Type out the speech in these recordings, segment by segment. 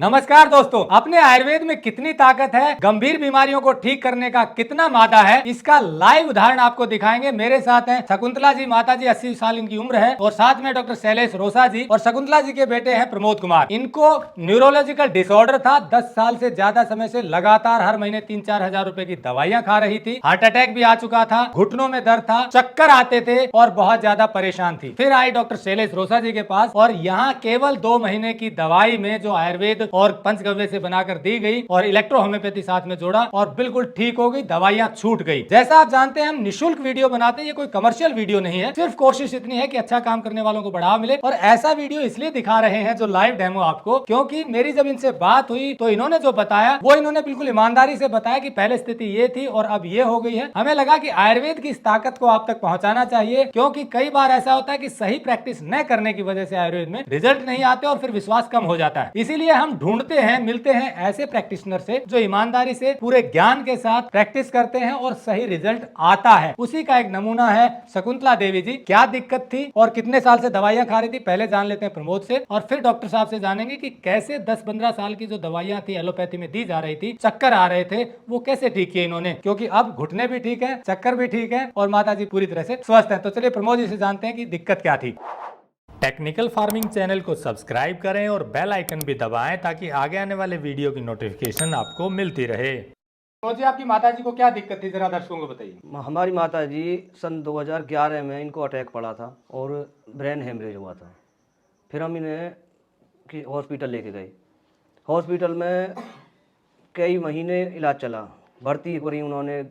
नमस्कार दोस्तों, अपने आयुर्वेद में कितनी ताकत है, गंभीर बीमारियों को ठीक करने का कितना मादा है, इसका लाइव उदाहरण आपको दिखाएंगे। मेरे साथ हैं शकुंतला जी, माता जी 80 साल इनकी उम्र है, और साथ में डॉक्टर शैलेश रोसा जी, और शकुंतला जी के बेटे हैं प्रमोद कुमार। इनको न्यूरोलॉजिकल डिसऑर्डर था। 10 साल से ज्यादा समय से लगातार हर महीने 3-4 हजार रुपए की दवाइयां खा रही थी। हार्ट अटैक भी आ चुका था, घुटनों में दर्द था, चक्कर आते थे और बहुत ज्यादा परेशान थी। फिर आई डॉक्टर शैलेश रोसा जी के पास, और यहाँ केवल 2 महीने की दवाई में जो आयुर्वेद और पंचगव्य से बनाकर दी गई और इलेक्ट्रो होम्योपैथी साथ में जोड़ा और बिल्कुल ठीक हो गई, दवाइयां छूट गई। जैसा आप जानते हैं हम निशुल्क वीडियो बनाते हैं, ये कोई कमर्शियल वीडियो नहीं है। सिर्फ कोशिश इतनी है कि अच्छा काम करने वालों को बढ़ावा मिले। और ऐसा वीडियो इसलिए दिखा रहे हैं जो लाइव डेमो आपको, क्योंकि मेरी जब इनसे बात हुई तो इन्होंने जो बताया वो इन्होंने बिल्कुल ईमानदारी से बताया कि पहले स्थिति ये थी और अब ये हो गई है। हमें लगा कि आयुर्वेद की इस ताकत को आप तक पहुंचाना चाहिए, क्योंकि कई बार ऐसा होता है कि सही प्रैक्टिस न करने की वजह से आयुर्वेद में रिजल्ट नहीं आते और फिर विश्वास कम हो जाता है। इसीलिए हम ढूंढते हैं, मिलते हैं ऐसे प्रैक्टिशनर से जो ईमानदारी से पूरे ज्ञान के साथ प्रैक्टिस करते हैं और सही रिजल्ट आता है। उसी का एक नमूना है शकुंतला देवी जी। क्या दिक्कत थी और कितने साल से दवाइयां खा रही थी, पहले जान लेते हैं प्रमोद से, और फिर डॉक्टर साहब से जानेंगे कि कैसे 10-15 साल की जो दवाइयां थी एलोपैथी में दी जा रही थी, चक्कर आ रहे थे, वो कैसे ठीक किए इन्होंने, क्योंकि अब घुटने भी ठीक है, चक्कर भी ठीक है और माता जी पूरी तरह से स्वस्थ है। तो चलिए प्रमोद जी से जानते हैं कि दिक्कत क्या थी। टेक्निकल फार्मिंग चैनल को सब्सक्राइब करें और बेल आइकन भी दबाएं ताकि आगे आने वाले वीडियो की नोटिफिकेशन आपको मिलती रहे। जी, आपकी माता जी को क्या दिक्कत थी, जरा दर्शकों को बताइए। हमारी माता जी सन 2011 में इनको अटैक पड़ा था और ब्रेन हेमरेज हुआ था। फिर हम इन्हें कि हॉस्पिटल लेके गए। हॉस्पिटल में कई महीने इलाज चला, भर्ती करी उन्होंने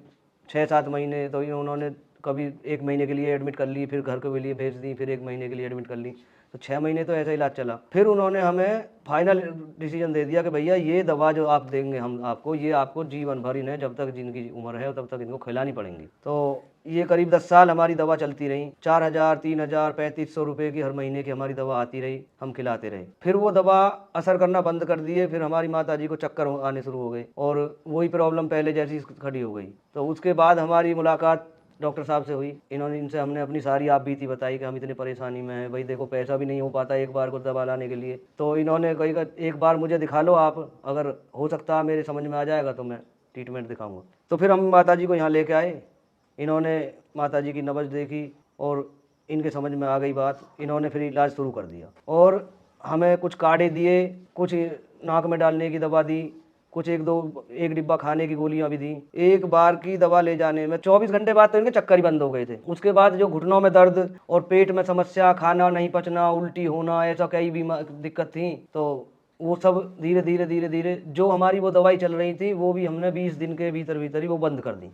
6-7 महीने। तो उन्होंने कभी 1 महीने के लिए एडमिट कर ली, फिर घर के लिए भेज दी, फिर 1 महीने के लिए एडमिट कर ली। तो 6 महीने तो ऐसा इलाज चला। फिर उन्होंने हमें फाइनल डिसीजन दे दिया कि भैया ये दवा जो आप देंगे हम आपको, ये आपको जीवन भर इन्हें जब तक जिनकी उम्र है तब तक इनको खिलानी पड़ेंगी। तो ये करीब 10 साल हमारी दवा चलती रही। 4,000, 3,000, 3,500 रुपये की हर महीने की हमारी दवा आती रही, हम खिलाते रहे। फिर वो दवा असर करना बंद कर दिए। फिर हमारी माता जी को चक्कर आने शुरू हो गए और वही प्रॉब्लम पहले जैसी खड़ी हो गई। तो उसके बाद हमारी मुलाकात डॉक्टर साहब से हुई। इनसे हमने अपनी सारी आप बीती बताई कि हम इतनी परेशानी में हैं, भाई देखो पैसा भी नहीं हो पाता एक बार को दवा लाने के लिए। तो इन्होंने कही कि एक बार मुझे दिखा लो आप, अगर हो सकता है मेरे समझ में आ जाएगा तो मैं ट्रीटमेंट दिखाऊंगा। तो फिर हम माता जी को यहाँ लेके आए। इन्होंने माता जी की नब्ज देखी और इनके समझ में आ गई बात। इन्होंने फिर इलाज शुरू कर दिया और हमें कुछ काढ़े दिए, कुछ नाक में डालने की दवा दी, कुछ एक डिब्बा खाने की गोलियां भी दी। एक बार की दवा ले जाने में 24 घंटे बाद तो इनके चक्कर ही बंद हो गए थे। उसके बाद जो घुटनों में दर्द और पेट में समस्या, खाना नहीं पचना, उल्टी होना, ऐसा कई दिक्कत थी। तो वो सब धीरे धीरे धीरे धीरे जो हमारी वो दवाई चल रही थी वो भी हमने 20 दिन के भीतर भीतर ही वो बंद कर दी,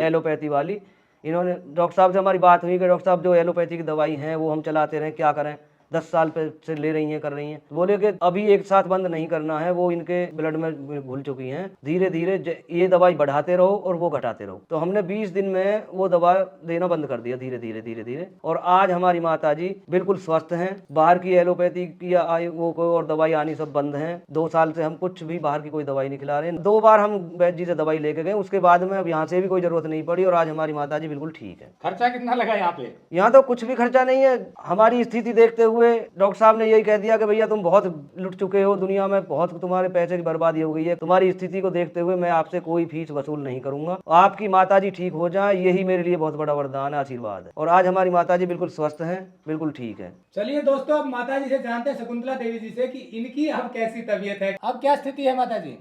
एलोपैथी वाली। इन्होंने डॉक्टर साहब से हमारी बात हुई कि डॉक्टर साहब जो एलोपैथी की दवाई हैं वो हम चलाते रहें, क्या करें, 10 साल से ले रही हैं, कर रही हैं। बोले कि अभी एक साथ बंद नहीं करना है, वो इनके ब्लड में घुल चुकी हैं, धीरे धीरे ये दवाई बढ़ाते रहो और वो घटाते रहो। तो हमने 20 दिन में वो दवा देना बंद कर दिया धीरे धीरे धीरे धीरे। और आज हमारी माता जी बिल्कुल स्वस्थ हैं। बाहर की एलोपैथी की वो कोई और दवाई आनी सब बंद है। 2 साल से हम कुछ भी बाहर की कोई दवाई नहीं खिला रहे हैं। 2 बार हम वैद्य जी से दवाई लेके गए, उसके बाद में अब यहाँ से भी कोई जरूरत नहीं पड़ी और आज हमारी माता जी बिल्कुल ठीक है। खर्चा कितना लगा यहाँ पे? यहाँ तो कुछ भी खर्चा नहीं है। हमारी स्थिति देखते हुए डॉक्टर साहब ने यही कह दिया कि भैया तुम बहुत लुट चुके हो दुनिया में, बहुत तुम्हारे पैसे की बर्बादी हो गई है। तुम्हारी स्थिति को देखते हुए मैं आपसे कोई फीस वसूल नहीं करूंगा। आपकी माताजी ठीक हो जाए, यही मेरे लिए बहुत बड़ा वरदान है, आशीर्वाद है। और आज हमारी माताजी बिल्कुल स्वस्थ हैं, बिल्कुल ठीक है। चलिए दोस्तों, अब माता जी से जानते हैं, शकुंतला देवी जी से, कि इनकी अब कैसी तबीयत है, अब क्या स्थिति है माता जी?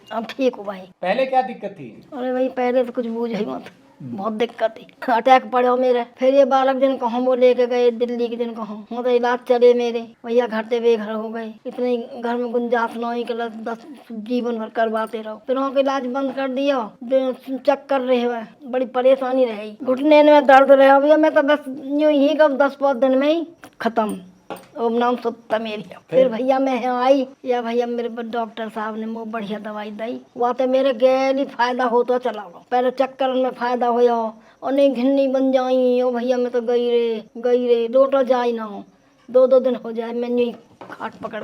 अब ठीक हो भाई। पहले क्या दिक्कत थी? अरे भाई पहले तो कुछ बूझ ही मत, बहुत दिक्कत थी। अटैक पड़ा मेरे, फिर ये बालक दिन कहूँ वो लेके गए दिल्ली के दिन कहूँ, तो इलाज चले मेरे। भैया घर से बेघर हो गए, इतने घर में गुंजाइश नहीं कि 10 जीवन भर करवाते रहो। फिर वहाँ इलाज बंद कर दिया, चक्कर रहे हुए, बड़ी परेशानी रही, घुटने में दर्द रहे। भैया मैं तो बस यूं ही कब 10-5 दिन में ही खत्म, ओम नाम सुनता मेरी। फिर भैया मैं यहाँ आई, या भैया मेरे डॉक्टर साहब ने वो बढ़िया दवाई दी, वहाँ तो मेरे गैली फायदा हो तो चला गो। पहले चक्कर में फायदा हो और नहीं घिन्नी बन जाई। ओ भैया मैं तो गई रे डोटो जाई ना हो, 2-2 दिन हो जाए मैं नहीं खाट पकड़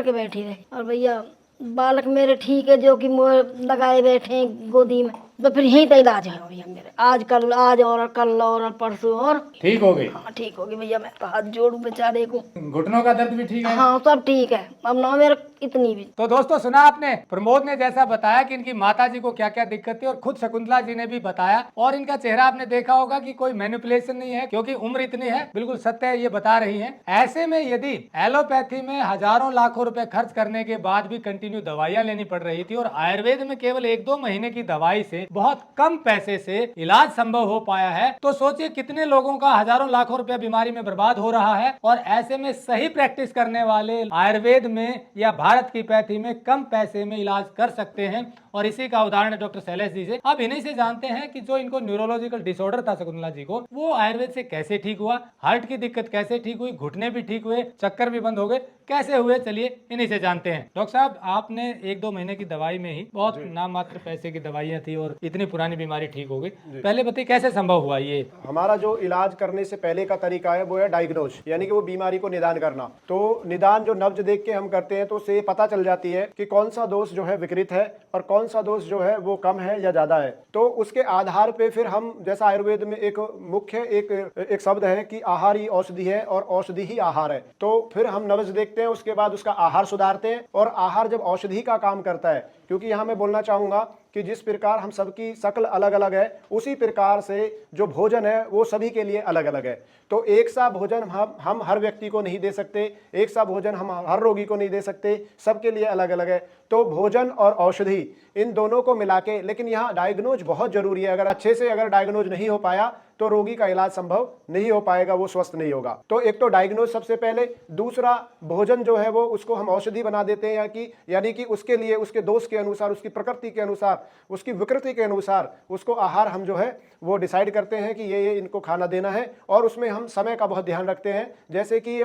के बैठी रही। और भैया बालक मेरे ठीक है, जो कि मोह लगाए बैठे गोदी में, तो फिर यहीं तो इलाज है भैया मेरे, आज और कल और परसों और। ठीक हो गई? हाँ ठीक होगी भैया, मैं तो हाथ जोड़ू बेचारे को। घुटनों का दर्द भी ठीक है? हाँ सब ठीक है, अब ना मेरा इतनी भी। तो दोस्तों सुना आपने, प्रमोद ने जैसा बताया कि इनकी माता जी को क्या क्या दिक्कत थी, और खुद शकुंतला जी ने भी बताया, और इनका चेहरा आपने देखा होगा कि कोई मैनिपुलेशन नहीं है, क्योंकि उम्र इतनी है, बिल्कुल सत्य है, ये बता रही हैं। ऐसे में यदि एलोपैथी में हजारों लाखों रुपए खर्च करने के बाद भी कंटिन्यू दवाइयां लेनी पड़ रही थी, और आयुर्वेद में केवल 1-2 महीने की दवाई से बहुत कम पैसे से इलाज संभव हो पाया है, तो सोचिए कितने लोगों का हजारों लाखों रुपया बीमारी में बर्बाद हो रहा है। और ऐसे में सही प्रैक्टिस करने वाले आयुर्वेद में या भारत की पैथी में कम पैसे में इलाज कर सकते हैं, और इसी का उदाहरण है डॉक्टर शैलेश जी से। अब इन्हीं से जानते हैं कि जो इनको न्यूरोलॉजिकल डिसऑर्डर था शकुंतला जी को, वो आयुर्वेद से कैसे ठीक हुआ, हार्ट की दिक्कत कैसे ठीक हुई, घुटने भी ठीक हुए, चक्कर भी बंद हो गए, कैसे हुए, चलिए इन्हीं से जानते हैं। डॉक्टर साहब, आपने 1-2 महीने की दवाई में ही, बहुत नाम मात्र पैसे की दवाइयां थी और इतनी पुरानी बीमारी ठीक हो गई, पहले बताइए कैसे संभव हुआ ये? हमारा जो इलाज करने से पहले का तरीका है वो है डायग्नोज, यानी कि वो बीमारी को निदान करना। तो निदान जो नब्ज देख के हम करते हैं, तो उससे पता चल जाती है कि कौन सा दोष जो है विकृत है और कौन सा दोष जो है वो कम है या ज्यादा है। तो उसके आधार पे फिर हम, जैसा आयुर्वेद में एक मुख्य एक शब्द है कि आहार ही औषधि है और औषधि ही आहार है, तो फिर हम नब्ज देखते हैं, उसके बाद उसका आहार सुधारते हैं। और आहार जब औषधि का काम करता है, क्योंकि यहाँ मैं बोलना चाहूंगा कि जिस प्रकार हम सबकी शक्ल अलग अलग है, उसी प्रकार से जो भोजन है वो सभी के लिए अलग अलग है। तो एक सा भोजन हम हर व्यक्ति को नहीं दे सकते, एक सा भोजन हम हर रोगी को नहीं दे सकते, सबके लिए अलग अलग है। तो भोजन और औषधि इन दोनों को मिला के, लेकिन यहाँ डायग्नोज बहुत जरूरी है। अगर अच्छे से अगर डायग्नोज नहीं हो पाया तो रोगी का इलाज संभव नहीं हो पाएगा, वो स्वस्थ नहीं होगा। तो एक तो डायग्नोज सबसे पहले, दूसरा भोजन जो है वो उसको हम औषधि बना देते हैं, यानी कि उसके लिए उसके दोष के अनुसार, उसकी प्रकृति के अनुसार, उसकी विकृति के अनुसार उसको आहार हम जो है वो डिसाइड करते हैं कि ये इनको खाना देना है। और उसमें हम समय का बहुत ध्यान रखते हैं, जैसे कि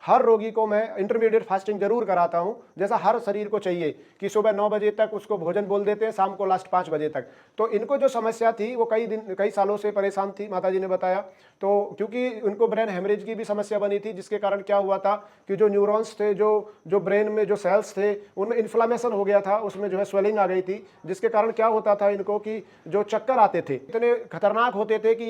हर रोगी को मैं इंटरमीडिएट फास्टिंग जरूर कराता हूं, जैसा हर शरीर को चाहिए कि सुबह 9 बजे तक उसको भोजन बोल देते हैं, शाम को लास्ट 5 बजे तक। तो इनको जो समस्या थी वो कई सालों से परेशान थी, माताजी ने बताया। तो क्योंकि उनको ब्रेन हेमरेज की भी समस्या बनी थी, जिसके कारण क्या हुआ था कि जो न्यूरॉन्स थे, जो ब्रेन में जो सेल्स थे, उनमें इन्फ्लामेशन हो गया था, उसमें जो है स्वेलिंग आ गई थी, जिसके कारण क्या होता था इनको कि जो चक्कर आते थे इतने खतरनाक होते थे कि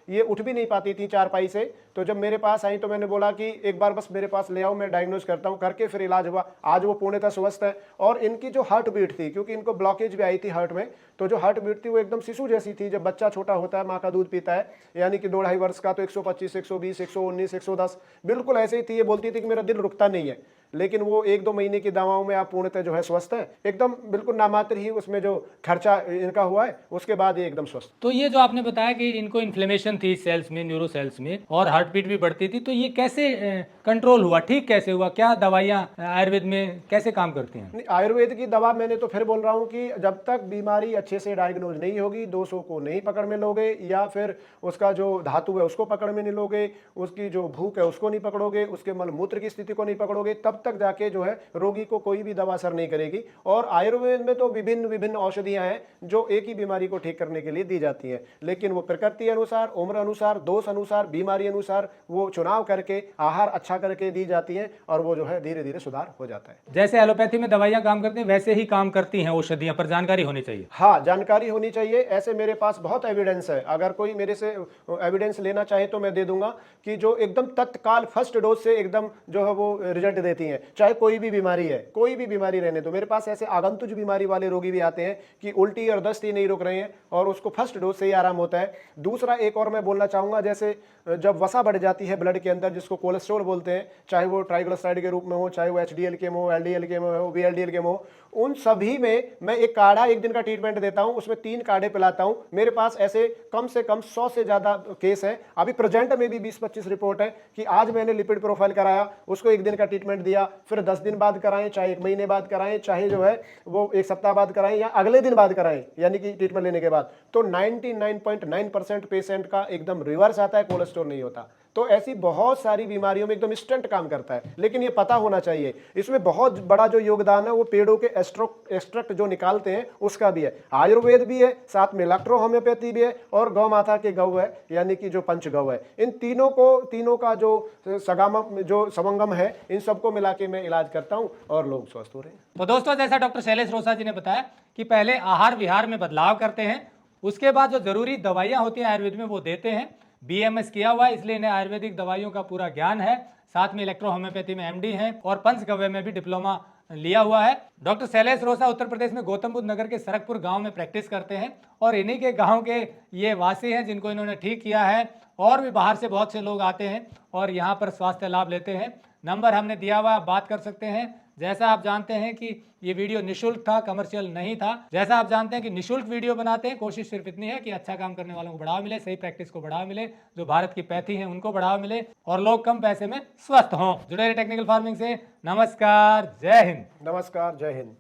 ये उठ भी नहीं पाती थी चारपाई से। तो जब मेरे पास आई तो मैंने बोला कि एक बार बस मेरे पास ले आओ, मैं डायग्नोज करता हूँ। करके फिर इलाज हुआ, आज वो पूर्णतः स्वस्थ है। और इनकी जो हार्ट बीट थी, क्योंकि इनको ब्लॉकेज भी आई थी हार्ट में, तो जो हार्ट बीट थी वो एकदम शिशु जैसी थी। जब बच्चा छोटा होता है, माँ का दूध पीता है, यानी कि 2-2.5 वर्ष का, तो 125, 120, 119, 110 बिल्कुल ऐसे ही थी। ये बोलती थी कि मेरा दिल रुकता नहीं है। लेकिन वो 1-2 महीने की दवाओं में आप पूर्णतः जो है स्वस्थ है, एकदम बिल्कुल नामात्र ही उसमें जो खर्चा इनका हुआ है, उसके बाद ये एकदम स्वस्थ। तो ये जो आपने बताया कि इनको इन्फ्लेमेशन थी सेल्स में, न्यूरो सेल्स में, और हार्ट बीट भी बढ़ती थी, तो ये कैसे कंट्रोल हुआ, ठीक कैसे हुआ? क्या दवाइयाँ आयुर्वेद में कैसे काम करती हैं? आयुर्वेद की दवा, मैंने तो फिर बोल रहा हूँ कि जब तक बीमारी अच्छे से डायग्नोज नहीं होगी, दोषों को नहीं पकड़ में लोगे, या फिर उसका जो धातु है उसको पकड़ में नहीं लोगे, उसकी जो भूख है उसको नहीं पकड़ोगे, उसके मलमूत्र की स्थिति को नहीं पकड़ोगे, तब तक जाके जो है रोगी को कोई भी दवा असर नहीं करेगी। और आयुर्वेद में तो विभिन्न औषधियां हैं जो एक ही बीमारी को ठीक करने के लिए दी जाती हैं, लेकिन वो प्रकृति अनुसार, उम्र अनुसार, दोष अनुसार, बीमारी अनुसार वो चुनाव करके, आहार अच्छा करके दी जाती हैं, और वो जो है धीरे धीरे सुधार हो जाता है। जैसे एलोपैथी में दवाइयाँ काम करती हैं, वैसे ही काम करती हैं औषधियाँ, पर जानकारी होनी चाहिए। हाँ, जानकारी होनी चाहिए। ऐसे मेरे पास बहुत एविडेंस है, अगर कोई मेरे से एविडेंस लेना चाहे तो मैं दे दूंगा कि जो एकदम तत्काल फर्स्ट डोज से एकदम जो है वो रिजल्ट देती हैं, चाहे कोई भी बीमारी है, कोई भी बीमारी रहने दो। मेरे पास ऐसे आगंतुक बीमारी वाले रोगी भी आते हैं कि उल्टी और दस्त ही नहीं रुक रहे हैं, और उसको फर्स्ट डोज से ही आराम होता है। दूसरा एक और मैं बोलना चाहूँगा, जैसे जब वसा बढ़ जाती है ब्लड के अंदर, जिसको कोलेस्ट्रॉल बोलते हैं, चाहे वो ट्राइग्लिसराइड के रूप में हो, चाहे वो HDL के में हो, LDL के में हो, VLDL के में हो, उन सभी में मैं एक काढ़ा, एक दिन का ट्रीटमेंट देता हूं, उसमें 3 काढ़े पिलाता हूं। मेरे पास ऐसे कम से कम 100 से ज़्यादा केस है। अभी प्रेजेंट में भी 20-25 रिपोर्ट है कि आज मैंने लिपिड प्रोफाइल कराया, उसको 1 दिन का ट्रीटमेंट दिया, फिर 10 दिन बाद कराएं, चाहे 1 महीने बाद कराएं, चाहे जो है वो 1 सप्ताह बाद कराएं, या अगले दिन बाद कराएं, यानी कि ट्रीटमेंट लेने के बाद, तो 99.9% पेशेंट का एकदम रिवर्स आता है, कोलेस्ट्रॉल नहीं होता। तो ऐसी बहुत सारी बीमारियों में एकदम इंस्टेंट काम करता है। लेकिन ये पता होना चाहिए, इसमें बहुत बड़ा जो योगदान है वो पेड़ों के एक्सट्रैक्ट जो निकालते हैं उसका भी है, आयुर्वेद भी है, साथ में इलेक्ट्रो होम्योपैथी भी है, और गौ माता के गौ है, यानी कि जो पंचगौ है। इन तीनों का जो संगम है, इन सबको मिला के मैं इलाज करता हूँ और लोग स्वस्थ हो रहे हैं। तो दोस्तों, जैसा डॉक्टर शैलेश रोसा जी ने बताया कि पहले आहार विहार में बदलाव करते हैं, उसके बाद जो जरूरी दवाइयाँ होती हैं आयुर्वेद में वो देते हैं। BMS किया हुआ है, इसलिए इन्हें आयुर्वेदिक दवाइयों का पूरा ज्ञान है। साथ में इलेक्ट्रो होम्योपैथी में MD हैं और पंचगव्य में भी डिप्लोमा लिया हुआ है। डॉक्टर शैलेश रोसा उत्तर प्रदेश में गौतम बुद्ध नगर के सरकपुर गांव में प्रैक्टिस करते हैं और इन्हीं के गांव के ये वासी हैं जिनको इन्होंने ठीक किया है। और भी बाहर से बहुत से लोग आते हैं और यहाँ पर स्वास्थ्य लाभ लेते हैं। नंबर हमने दिया हुआ, आप बात कर सकते हैं। जैसा आप जानते हैं कि ये वीडियो निशुल्क था, कमर्शियल नहीं था। जैसा आप जानते हैं कि निशुल्क वीडियो बनाते हैं, कोशिश सिर्फ इतनी है कि अच्छा काम करने वालों को बढ़ावा मिले, सही प्रैक्टिस को बढ़ावा मिले, जो भारत की पैथी है उनको बढ़ावा मिले और लोग कम पैसे में स्वस्थ हों। जुड़े रहे टेक्निकल फार्मिंग से। नमस्कार, जय हिंद। नमस्कार, जय हिंद।